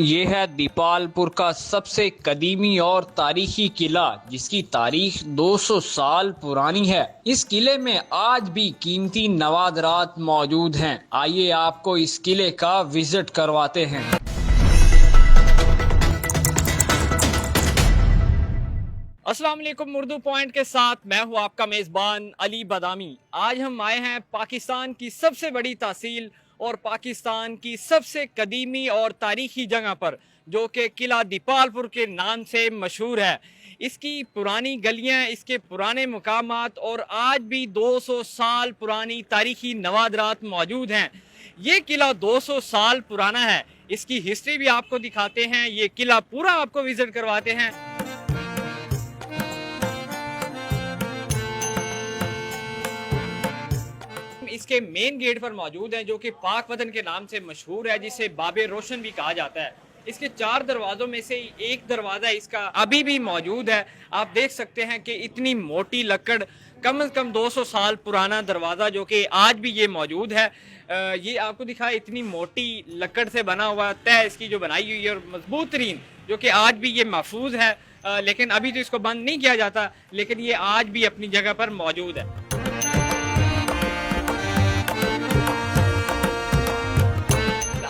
ये है दीपालपुर का सबसे कदीमी और तारीखी किला, जिसकी तारीख 200 साल पुरानी है। इस किले में आज भी कीमती नवादरात मौजूद हैं। आइए आपको इस किले का विजिट करवाते हैं। अस्सलाम वालेकुम। उर्दू पॉइंट के साथ मैं हूँ आपका मेज़बान अली बादामी। आज हम आए हैं पाकिस्तान की सबसे बड़ी तहसील और पाकिस्तान की सबसे कदीमी और तारीखी जगह पर, जो कि किला दीपालपुर के नाम से मशहूर है। इसकी पुरानी गलियां, इसके पुराने मकामात और आज भी 200 साल पुरानी तारीखी नवादरात मौजूद हैं। ये किला 200 साल पुराना है। इसकी हिस्ट्री भी आपको दिखाते हैं, ये किला पूरा आपको विजिट करवाते हैं। इसके मेन गेट पर मौजूद है, जो कि पाक वतन के नाम से मशहूर है, जिसे बाबे रोशन भी कहा जाता है। इसके 4 दरवाजों में से एक दरवाजा इसका अभी भी मौजूद है। आप देख सकते हैं कि इतनी मोटी लकड़, कम से कम 200 साल पुराना दरवाजा, जो कि आज भी ये मौजूद है। ये आपको दिखा, इतनी मोटी लकड़ से बना हुआ तय इसकी जो बनाई हुई है और मजबूत तरीन, जो कि आज भी ये महफूज है। लेकिन अभी तो इसको बंद नहीं किया जाता, लेकिन ये आज भी अपनी जगह पर मौजूद है।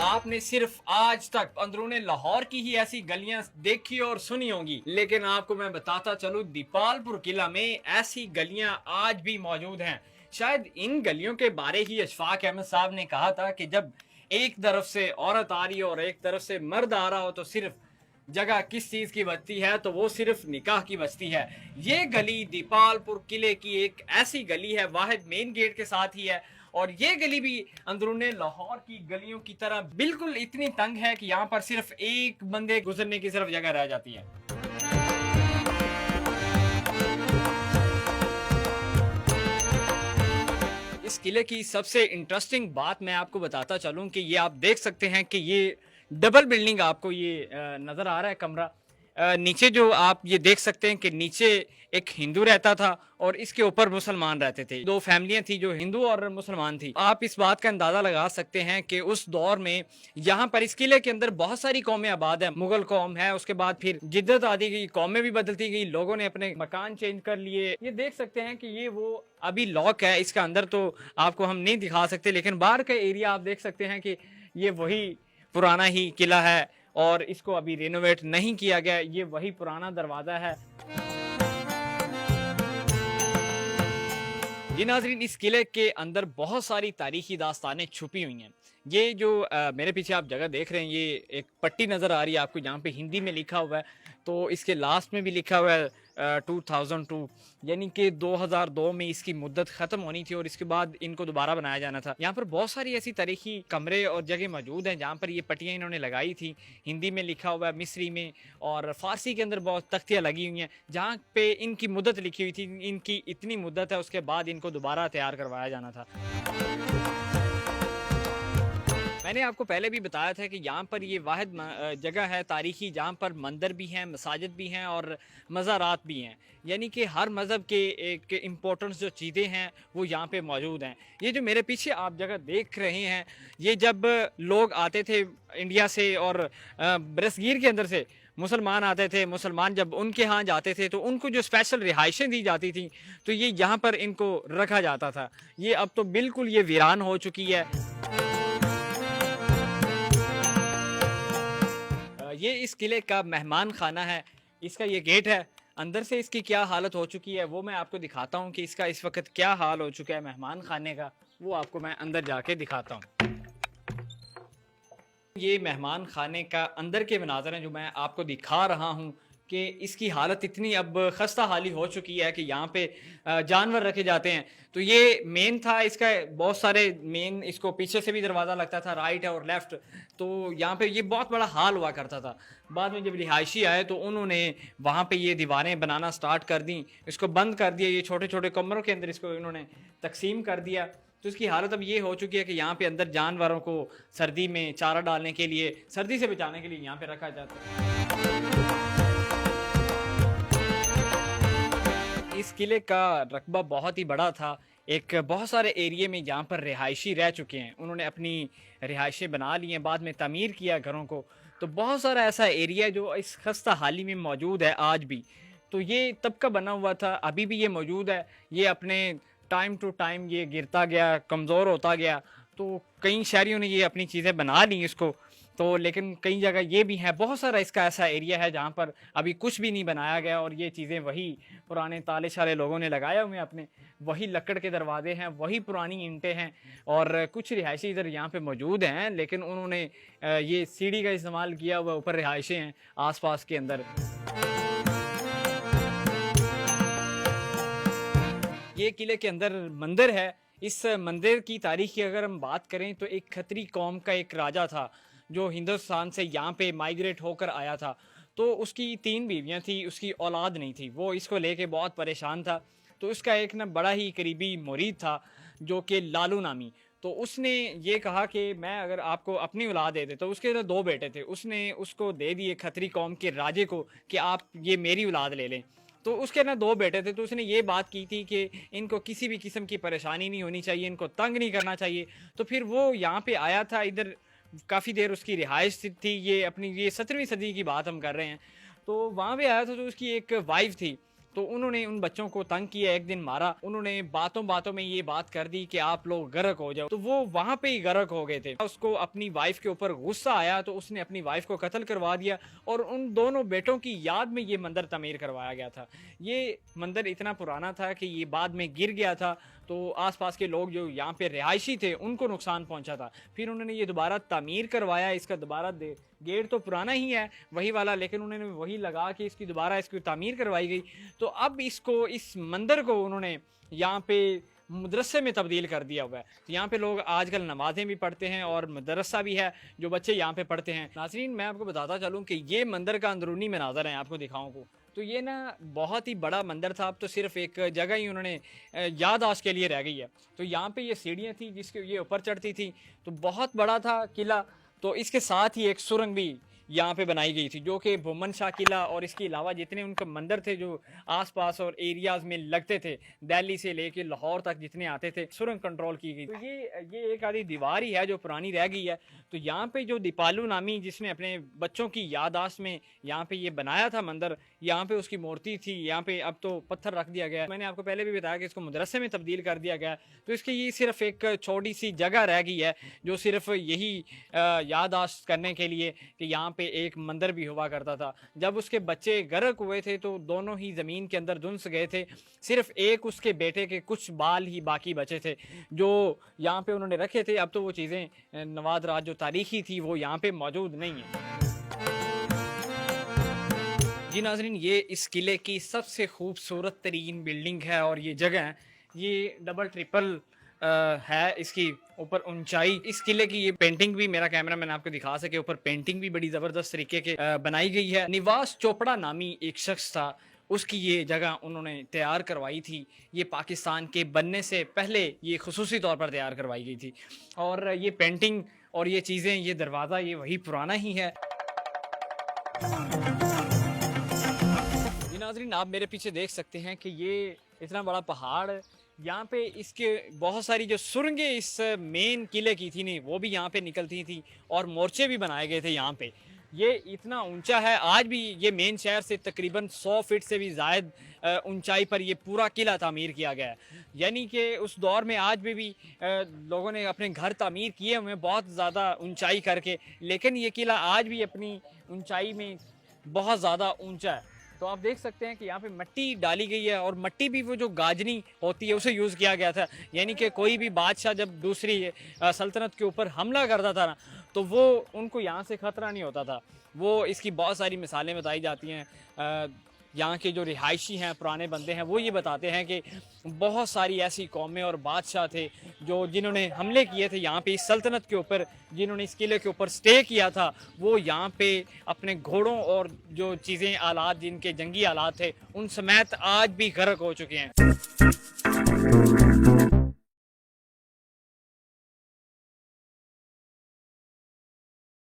आपने सिर्फ आज तक अंदरूने लाहौर की ही ऐसी गलियां देखी और सुनी होंगी, लेकिन आपको मैं बताता चलूं, दीपालपुर किला में ऐसी गलियां आज भी मौजूद हैं। शायद इन गलियों के बारे ही अशफाक अहमद साहब ने कहा था कि जब एक तरफ से औरत आ रही है और एक तरफ से मर्द आ रहा हो, तो सिर्फ जगह किस चीज की बचती है, तो वो सिर्फ निकाह की बचती है। ये गली दीपालपुर किले की एक ऐसी गली है, वाहिद मेन गेट के साथ ही है। और ये गली भी अंदरूने लाहौर की गलियों की तरह बिल्कुल इतनी तंग है कि यहाँ पर सिर्फ एक बंदे गुजरने की सिर्फ जगह रह जाती है। इस किले की सबसे इंटरेस्टिंग बात मैं आपको बताता चलूं कि ये आप देख सकते हैं कि ये डबल बिल्डिंग आपको ये नजर आ रहा है कमरा। नीचे जो आप ये देख सकते हैं कि नीचे एक हिंदू रहता था और इसके ऊपर मुसलमान रहते थे। 2 फैमिलियां थी, जो हिंदू और मुसलमान थी। आप इस बात का अंदाजा लगा सकते हैं कि उस दौर में यहाँ पर इस किले के अंदर बहुत सारी कौमें आबाद है। मुगल कौम है, उसके बाद फिर जिद्दत आती गई, कौमें भी बदलती गई, लोगों ने अपने मकान चेंज कर लिए। ये देख सकते हैं कि ये वो अभी लॉक है इसका, अंदर तो आपको हम नहीं दिखा सकते, लेकिन बाहर का एरिया आप देख सकते हैं कि ये वही पुराना ही किला है और इसको अभी रिनोवेट नहीं किया गया। ये वही पुराना दरवाजा है। जी नाज़रीन, इस किले के अंदर बहुत सारी तारीखी दास्तानें छुपी हुई हैं। ये जो मेरे पीछे आप जगह देख रहे हैं, ये एक पट्टी नज़र आ रही है आपको, जहाँ पे हिंदी में लिखा हुआ है, तो इसके लास्ट में भी लिखा हुआ है 2002, यानी कि 2002 में इसकी मुद्दत ख़त्म होनी थी और इसके बाद इनको दोबारा बनाया जाना था। यहाँ पर बहुत सारी ऐसी तारीखी कमरे और जगह मौजूद हैं जहाँ पर ये पट्टियाँ इन्होंने लगाई थी। हिंदी में लिखा हुआ है, मिस्री में और फ़ारसी के अंदर बहुत तख्तियाँ लगी हुई हैं, जहाँ पे इनकी मुद्दत लिखी हुई थी। इनकी इतनी मुद्दत है, उसके बाद इनको दोबारा तैयार करवाया जाना था। मैंने आपको पहले भी बताया था कि यहाँ पर ये वाहिद जगह है तारीखी, जहाँ पर मंदिर भी हैं, मसाजिद भी हैं और मज़ारात भी हैं। यानी कि हर मज़हब के एक इम्पोर्टेंस जो चीज़ें हैं वो यहाँ पे मौजूद हैं। ये जो मेरे पीछे आप जगह देख रहे हैं, ये जब लोग आते थे इंडिया से और बरसगीर के अंदर से मुसलमान आते थे, मुसलमान जब उनके यहाँ जाते थे तो उनको जो स्पेशल रिहाइशें दी जाती थी, तो ये यहाँ पर इनको रखा जाता था। ये अब तो बिल्कुल ये वीरान हो चुकी है। ये इस किले का मेहमान खाना है, इसका ये गेट है। अंदर से इसकी क्या हालत हो चुकी है वो मैं आपको दिखाता हूँ कि इसका इस वक्त क्या हाल हो चुका है मेहमान खाने का, वो आपको मैं अंदर जाके दिखाता हूँ। ये मेहमान खाने का अंदर के मनाज़र हैं जो मैं आपको दिखा रहा हूँ कि इसकी हालत इतनी अब खस्ता हाली हो चुकी है कि यहाँ पे जानवर रखे जाते हैं। तो ये मेन था इसका, बहुत सारे मेन, इसको पीछे से भी दरवाज़ा लगता था, राइट और लेफ़्ट। तो यहाँ पे ये बहुत बड़ा हाल हुआ करता था। बाद में जब रिहायशी आए तो उन्होंने वहाँ पे ये दीवारें बनाना स्टार्ट कर दी, इसको बंद कर दिया, ये छोटे छोटे कमरों के अंदर इसको इन्होंने तकसीम कर दिया। तो इसकी हालत अब ये हो चुकी है कि यहाँ पे अंदर जानवरों को सर्दी में चारा डालने के लिए, सर्दी से बचाने के लिए यहाँ पे रखा जाता है। इस किले का रकबा बहुत ही बड़ा था। एक बहुत सारे एरिए में जहाँ पर रिहायशी रह चुके हैं, उन्होंने अपनी रिहायशें बना ली हैं, बाद में तमीर किया घरों को। तो बहुत सारा ऐसा एरिया है जो इस खस्ता हाली में मौजूद है आज भी। तो ये तब का बना हुआ था, अभी भी ये मौजूद है। ये अपने टाइम टू टाइम ये गिरता गया, कमज़ोर होता गया। तो कई शहरियों ने ये अपनी चीज़ें बना ली इसको। तो लेकिन कई जगह ये भी है, बहुत सारा इसका ऐसा एरिया है जहाँ पर अभी कुछ भी नहीं बनाया गया और ये चीज़ें वही पुराने ताले-शाले लोगों ने लगाए हुए हैं अपने, वही लक्कड़ के दरवाजे हैं, वही पुरानी ईंटें हैं और कुछ रिहायशी इधर यहाँ पे मौजूद हैं, लेकिन उन्होंने ये सीढ़ी का इस्तेमाल किया हुआ, ऊपर रिहायशें हैं आस-पास के अंदर। ये किले के अंदर मंदिर है। इस मंदिर की तारीख की अगर हम बात करें तो एक खत्री कौम का एक राजा था, जो हिंदुस्तान से यहाँ पे माइग्रेट होकर आया था। तो उसकी 3 बीवियाँ थी, उसकी औलाद नहीं थी। वो इसको लेके बहुत परेशान था। तो उसका एक ना बड़ा ही करीबी मुरीद था, जो कि लालू नामी। तो उसने ये कहा कि मैं अगर आपको अपनी औलाद दे देता, तो उसके ना 2 बेटे थे। उसने उसको दे दिए खत्री कौम के राजे को कि आप ये मेरी औलाद ले लें। तो उसके ना 2 बेटे थे, तो उसने ये बात की थी कि इनको किसी भी किस्म की परेशानी नहीं होनी चाहिए, इनको तंग नहीं करना चाहिए। तो फिर वो यहाँ पे आया था, इधर काफ़ी देर उसकी रिहाइश थी। ये अपनी ये 17वीं सदी की बात हम कर रहे हैं। तो वहाँ पे आया था, तो उसकी एक वाइफ़ थी। तो उन्होंने उन बच्चों को तंग किया, एक दिन मारा। उन्होंने बातों-बातों में ये बात कर दी कि आप लोग गर्क हो जाओ। तो वो वहाँ पे ही गर्क हो गए थे। उसको अपनी वाइफ़ के ऊपर गुस्सा आया, तो उसने अपनी वाइफ़ को कत्ल करवा दिया और उन दोनों बेटों की याद में ये मंदिर तमीर करवाया गया था। ये मंदिर इतना पुराना था कि ये बाद में गिर गया था। तो आस-पास के लोग जो यहाँ पे रिहायशी थे, उनको नुकसान पहुँचा था। फिर उन्होंने ये दोबारा तामीर करवाया, इसका दोबारा दे गेट तो पुराना ही है वही वाला, लेकिन उन्होंने वही लगा के इसकी दोबारा इसकी तामीर करवाई गई। तो अब इसको, इस मंदिर को उन्होंने यहाँ पे मदरसे में तब्दील कर दिया हुआ है। तो यहाँ पे लोग आजकल नमाज़ें भी पढ़ते हैं और मदरसा भी है, जो बच्चे यहाँ पे पढ़ते हैं। नाज़रीन, मैं आपको बताता चलूँ कि ये मंदिर का अंदरूनी मनाज़र है, आपको दिखाऊँ को। तो ये ना बहुत ही बड़ा मंदिर था, अब तो सिर्फ एक जगह ही उन्होंने याददाश्त के लिए रह गई है। तो यहाँ पे ये सीढ़ियाँ थी जिसके ये ऊपर चढ़ती थी, तो बहुत बड़ा था किला। तो इसके साथ ही एक सुरंग भी यहाँ पे बनाई गई थी, जो कि बुमन शाह किला और इसके अलावा जितने उनके मंदिर थे जो आसपास और एरियाज़ में लगते थे, दिल्ली से लेके लाहौर तक जितने आते थे, सुरंग कंट्रोल की गई। तो ये एक आधी दीवार ही है जो पुरानी रह गई है। तो यहाँ पे जो दीपालू नामी, जिसने अपने बच्चों की याददाश्त में यहाँ पे ये बनाया था मंदिर, यहाँ पे उसकी मूर्ति थी। यहाँ पे अब तो पत्थर रख दिया गया है। मैंने आपको पहले भी बताया कि इसको मदरसे में तब्दील कर दिया गया। तो इसकी ये सिर्फ एक छोटी सी जगह रह गई है, जो सिर्फ यही याददाश्त करने के लिए कि यहाँ पे एक मंदिर भी हुआ करता था। जब उसके बच्चे गर्क हुए थे तो दोनों ही ज़मीन के अंदर धुंस गए थे। सिर्फ एक उसके बेटे के कुछ बाल ही बाकी बचे थे, जो यहाँ पे उन्होंने रखे थे। अब तो वो चीज़ें नवाद राज जो तारीखी थी वो यहाँ पे मौजूद नहीं है। जी नाज़रीन, ये इस किले की सबसे खूबसूरत तरीन बिल्डिंग है और ये जगह है, ये डबल ट्रिपल है इसकी ऊपर ऊंचाई। इस किले की ये पेंटिंग भी मेरा कैमरा मैंने आपको दिखा सके, ऊपर पेंटिंग भी बड़ी ज़बरदस्त तरीके के बनाई गई है। निवास चोपड़ा नामी एक शख्स था, उसकी ये जगह उन्होंने तैयार करवाई थी। ये पाकिस्तान के बनने से पहले ये खुसूसी तौर पर तैयार करवाई गई थी और ये पेंटिंग और ये चीज़ें, ये दरवाज़ा ये वही पुराना ही है। नाज़रीन, आप मेरे पीछे देख सकते हैं कि ये इतना बड़ा पहाड़, यहाँ पे इसके बहुत सारी जो सुरंगें इस मेन किले की थी नहीं, वो भी यहाँ पे निकलती थी और मोर्चे भी बनाए गए थे यहाँ पे। ये इतना ऊंचा है, आज भी ये मेन शहर से तकरीबन 100 फीट से भी ज़ायद ऊंचाई पर ये पूरा किला तामीर किया गया है। यानी कि उस दौर में आज भी लोगों ने अपने घर तामीर किए हुए बहुत ज़्यादा ऊंचाई करके, लेकिन ये किला आज भी अपनी ऊंचाई में बहुत ज़्यादा ऊंचा है। तो आप देख सकते हैं कि यहाँ पे मिट्टी डाली गई है और मिट्टी भी वो जो गाजनी होती है उसे यूज़ किया गया था। यानी कि कोई भी बादशाह जब दूसरी सल्तनत के ऊपर हमला करता था ना, तो वो उनको यहाँ से ख़तरा नहीं होता था। वो इसकी बहुत सारी मिसालें बताई जाती हैं। यहाँ के जो रिहायशी हैं, पुराने बंदे हैं, वो ये बताते हैं कि बहुत सारी ऐसी कौमें और बादशाह थे जो जिन्होंने हमले किए थे यहाँ पे इस सल्तनत के ऊपर, जिन्होंने इस किले के ऊपर स्टे किया था, वो यहाँ पे अपने घोड़ों और जो चीज़ें आलात, जिनके जंगी आलात थे, उन समेत आज भी गर्क हो चुके हैं।